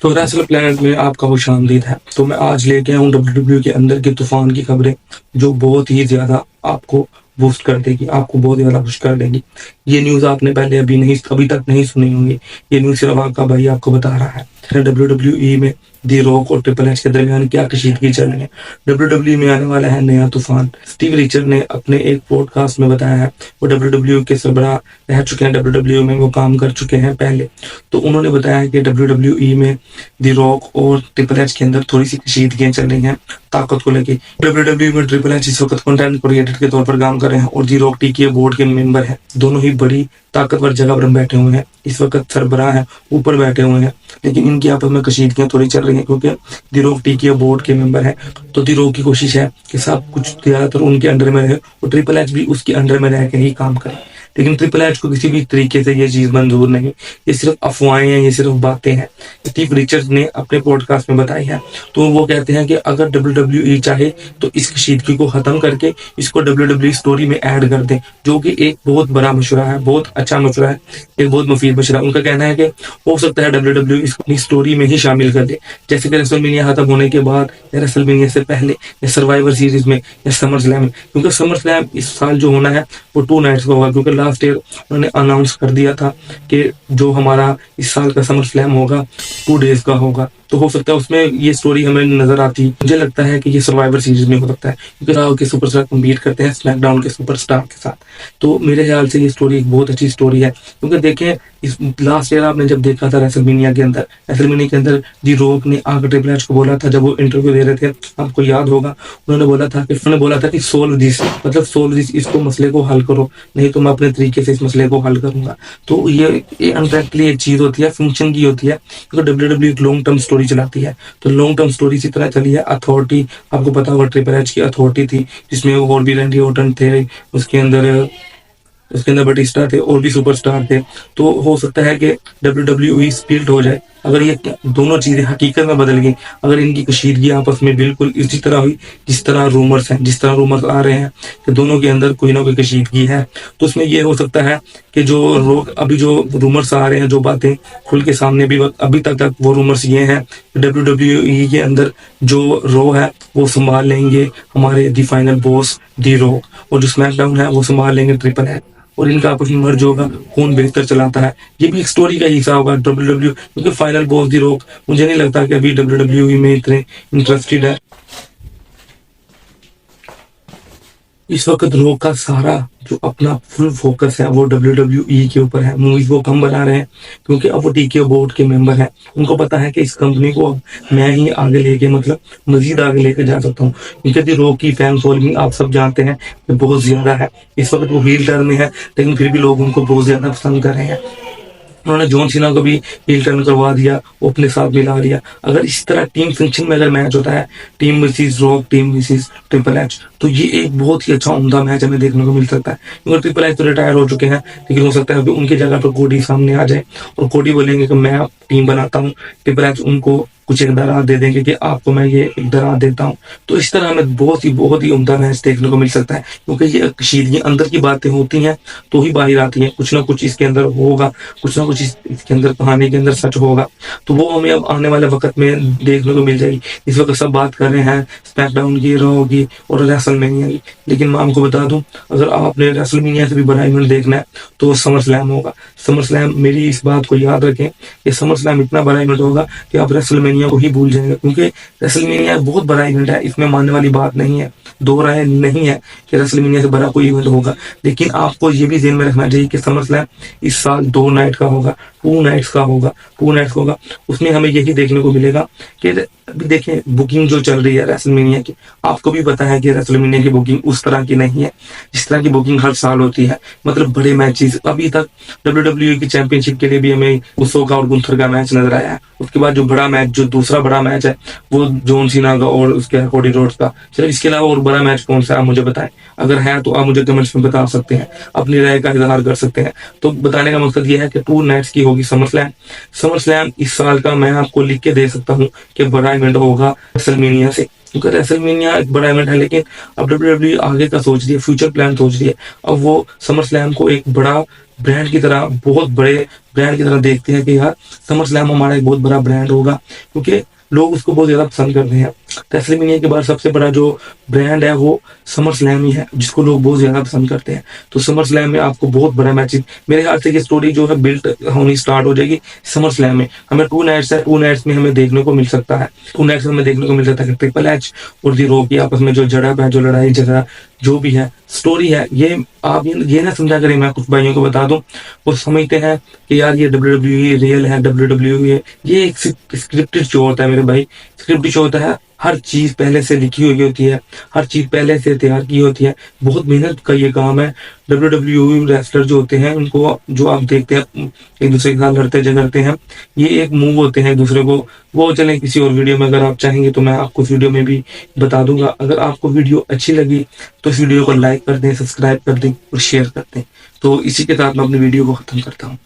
तो wrestler planet में आपका खुशामदीद है। तो मैं आज लेके आया हूँ डब्ल्यूडब्ल्यूई के अंदर के तूफान की खबरें, जो बहुत ही ज़्यादा आपको बूस्ट कर देगी, आपको बहुत ज़्यादा खुश कर देगी। ये न्यूज़ आपने पहले अभी तक नहीं सुनी होंगी। ये न्यूज़ सिर्फ आपका भाई आपको बता रहा है। डब्ल्यूडब्ल्यूई में दी रॉक और ट्रिपल एच के दरमियान क्या कशीदगी चल रही है। डब्ल्यूडब्ल्यूई में आने वाला है नया तूफान। स्टीव रिचर्ड ने अपने एक पॉडकास्ट में बताया है, वो डब्ल्यूडब्ल्यूई के सरबराह रह चुके हैं, डब्ल्यूडब्ल्यूई में वो काम कर चुके हैं पहले। तो उन्होंने बताया कि डब्ल्यूडब्ल्यूई में दी रॉक और ट्रिपल एच के अंदर थोड़ी सी कशीदगियां चल रही हैं ताकत को लेके। डब्ल्यूडब्ल्यूई में ट्रिपल एच इस वक्त कंटेंट क्रिएटर के तौर पर काम कर रहे हैं और दी रॉक टीके बोर्ड के मेंबर हैं। दोनों ही बड़ी ताकतवर जगह पर बैठे हुए हैं, इस वक्त सरबराह है ऊपर बैठे हुए हैं, लेकिन इनकी आपस में कशीदगियां थोड़ी चल रही हैं क्योंकि दी रॉक टीके बोर्ड के मेंबर है। तो दी रॉक की कोशिश है कि सब कुछ ज्यादातर उनके अंडर में रहे और ट्रिपल एच भी उसके अंडर में रह के ही काम करे, लेकिन ट्रिपल एच को किसी भी तरीके से ये चीज मंजूर नहीं। ये सिर्फ अफवाहें हैं, ये सिर्फ बातें हैं। स्टीव रिचर्ड्स ने अपने पॉडकास्ट में बताई है। तो वो कहते हैं कि अगर डब्ल्यूडब्ल्यूई चाहे तो इस कशीदगी को खत्म करके इसको डब्ल्यूडब्ल्यूई स्टोरी में ऐड कर दे, जो कि एक बहुत बड़ा मशवरा है, बहुत अच्छा मशवरा है, एक बहुत मुफीद मशवरा। उनका कहना है कि हो सकता है डब्ल्यूडब्ल्यूई इसको अपनी स्टोरी में ही शामिल कर दे, जैसे कि रेसलमेनिया खत्म होने के बाद या रेसलमेनिया से पहले या सर्वाइवर सीरीज में या समर स्लैम में, क्योंकि समर स्लैम इस साल जो होना है वो 2 नाइट्स का होगा, क्योंकि लास्ट ईयर उन्होंने अनाउंस कर दिया था कि जो हमारा इस साल का समर स्लैम होगा 2 डेज का होगा। तो हो सकता है उसमें ये स्टोरी हमें नजर आती। मुझे लगता है कि ये सर्वाइवर सीरीज में हो सकता है, क्योंकि राव के सुपरस्टार कम्पीट करते हैं स्मैकडाउन के सुपरस्टार के साथ। तो मेरे ख्याल से ये स्टोरी एक बहुत अच्छी स्टोरी है, क्योंकि देखें इस लास्ट ईयर आपने जब देखा था रेसलमेनिया के अंदर दी रॉक ने आकर ट्रिपल एच को बोला था, जब वो इंटरव्यू दे रहे थे, आपको याद होगा, उन्होंने बोला था कि सोल्व दिस, मतलब सोल्व दिस, इसको मसले को हल करो, नहीं तो मैं अपने तरीके से इस मसले को हल करूंगा। तो ये अनफैक्टली एक चीज होती है, फंक्शन की होती है, क्योंकि डब्ल्यूडब्ल्यू एक लॉन्ग टर्म स्टोरी चलाती है। तो लॉन्ग टर्म स्टोरी इसी तरह चली है। अथॉरिटी, आपको पता होगा ट्रिपल एच की अथॉरिटी थी, जिसमें और भी रैंडी ऑर्टन थे, उसके अंदर बटिस्टा थे और भी सुपरस्टार थे। तो हो सकता है कि डब्ल्यूडब्ल्यूई स्प्लिट हो जाए अगर ये दोनों चीजें हकीकत में बदल गई, अगर इनकी कशीदगी आपस में बिल्कुल इसी तरह हुई जिस तरह रूमर्स आ रहे हैं कि दोनों के अंदर कोई ना कोई कशीदगी है। तो उसमें ये हो सकता है कि अभी जो रूमर्स आ रहे हैं, जो बातें खुल के सामने भी अभी तक वो रूमर्स ये हैं कि डब्ल्यूडब्ल्यूई के अंदर जो रो है वो संभाल लेंगे हमारे the final boss the rock, और जो स्मैकडाउन है वो संभाल लेंगे ट्रिपल एच, और इनका आपस में मर्ज होगा, कौन बेहतर चलाता है। ये भी एक स्टोरी का हिस्सा होगा डब्ल्यूडब्ल्यू, क्योंकि फाइनल बॉस दी रॉक मुझे नहीं लगता कि अभी डब्ल्यूडब्ल्यूई में इतने इंटरेस्टेड है। इस वक्त रॉक का सारा जो अपना फुल फोकस है वो डब्ल्यूडब्ल्यूई के ऊपर है। मूवीज वो कम बना रहे हैं क्योंकि अब वो टीके बोर्ड के मेंबर हैं। उनको पता है कि इस कंपनी को अब मैं ही आगे लेके, मतलब मजीद आगे लेके जा सकता हूँ, क्योंकि दी रॉक की फैन फॉलोइंग आप सब जानते हैं बहुत ज्यादा है। इस वक्त वो हील टर्न में है, लेकिन फिर भी लोग उनको बहुत ज्यादा पसंद कर रहे हैं। उन्होंने जॉन सीना को भी हील टर्न करवा दिया, वो अपने साथ मिला लिया। अगर इस तरह टीम फंक्शन में अगर मैच होता है, team versus rock, team versus triple H, तो ये एक बहुत ही अच्छा उम्दा मैच हमें देखने को मिल सकता है। क्योंकि ट्रिपल एच तो रिटायर हो चुके हैं, लेकिन हो सकता है अभी उनकी जगह पर कोडी सामने आ जाए और कोडी बोलेंगे कि मैं टीम बनाता हूँ, ट्रिपल एच उनको कुछ एक दरार दे देंगे कि आपको मैं ये एक दरार देता हूँ। तो इस तरह हमें बहुत ही उम्दा मैच देखने को मिल सकता है, क्योंकि ये कशीदगी अंदर की बातें होती हैं तो ही बाहर आती हैं। कुछ ना कुछ इसके अंदर होगा, कुछ ना कुछ इसके अंदर कहानी के अंदर सच होगा, तो वो हमें अब आने वाले वक्त में देखने को मिल जाएगी। इस वक्त सब बात कर रहे हैं स्मैकडाउन की, रॉ की और रेसलमेनिया की, लेकिन मैं आपको बता दूं, अगर आपने रेसलमेनिया से भी बड़ा इवेंट देखना है तो समर स्लैम होगा। समर स्लैम, मेरी इस बात को याद रखें कि समर स्लैम इतना बड़ा इवेंट होगा कि आप रेसलमेनिया को ही भूल जाएंगे, क्योंकि रेसलमेनिया बहुत बड़ा इवेंट है, इसमें मानने वाली बात नहीं है, दो राय नहीं है कि रेसलमेनिया से बड़ा कोई इवेंट होगा। लेकिन आपको ये भी ध्यान में रखना चाहिए कि समर स्लैम इस साल 2 नाइट का होगा, 2 नाइट्स का होगा। उसमें हमें यही देखने को मिलेगा कि अभी देखें बुकिंग जो चल रही है रेसलमेनिया की, आपको भी पता है कि रेसलमेनिया की बुकिंग उस तरह की नहीं है जिस तरह की बुकिंग हर साल होती है। मतलब बड़े मैचेस, अभी तक डब्ल्यूडब्ल्यूई की चैंपियनशिप के लिए भी हमें उसोका और गुंथर का मैच नजर आया है। उसके बाद जो बड़ा मैच, जो दूसरा बड़ा मैच है वो जॉन सीना का और उसके कोडी रोड्स का। चलो इसके अलावा और बड़ा मैच कौन सा है मुझे बताएं, अगर है तो आप मुझे कमेंट्स में बता सकते हैं, अपनी राय का इजहार कर सकते हैं। तो बताने का मकसद ये है कि 2 नाइट्स की होगी समर स्लैम इस साल का मैं आपको लिख के दे सकता हूँ कि बड़ा इवेंट होगा रेसलमेनिया से, क्योंकि रेसलमेनिया एक बड़ा इवेंट है। लेकिन अब डब्ल्यूडब्ल्यूई आगे का सोच रही है, फ्यूचर प्लान सोच रही है। अब वो समर स्लैम को एक बड़ा ब्रांड की तरह बहुत बड़े ब्रांड की तरह देखते हैं कि यार समर स्लैम हमारा एक बहुत बड़ा ब्रांड होगा, क्योंकि लोग उसको बहुत ज्यादा पसंद करते हैं। रेसलमेनिया के बाद सबसे बड़ा जो ब्रांड है वो समर स्लैम ही है, जिसको लोग बहुत ज्यादा पसंद करते हैं। तो समर स्लैम में आपको बहुत बड़ा मैच, मेरे ख्याल से ये स्टोरी जो है बिल्ट होनी स्टार्ट हो जाएगी समर स्लैम में। हमें 2 नाइट्स है, 2 नाइट्स में हमें देखने को मिल सकता है, 2 नाइट्स में हमें देखने को मिल सकता है कि ट्रिपल एच और दी रॉक की आपस में जो झड़प है, जो लड़ाई झगड़ा जो भी है स्टोरी है, ये आप ये ना समझा करें। मैं कुछ भाइयों को बता दूं, वो समझते हैं कि यार ये WWE रियल है, WWE है, ये एक स्क्रिप्टेड शो होता है मेरे भाई। स्क्रिप्टेड शो होता है, हर चीज पहले से लिखी हुई होती है, हर चीज पहले से तैयार की होती है, बहुत मेहनत का ये काम है। WWE रेसलर जो होते हैं उनको जो आप देखते हैं एक दूसरे के साथ लड़ते झगड़ते हैं, ये एक मूव होते हैं एक दूसरे को। वो चलें किसी और वीडियो में, अगर आप चाहेंगे तो मैं आपको इस वीडियो में भी बता दूंगा। अगर आपको वीडियो अच्छी लगी तो इस वीडियो को लाइक कर दें, सब्सक्राइब कर दें और शेयर कर दें। तो इसी के साथ मैं अपनी वीडियो को खत्म करता हूँ।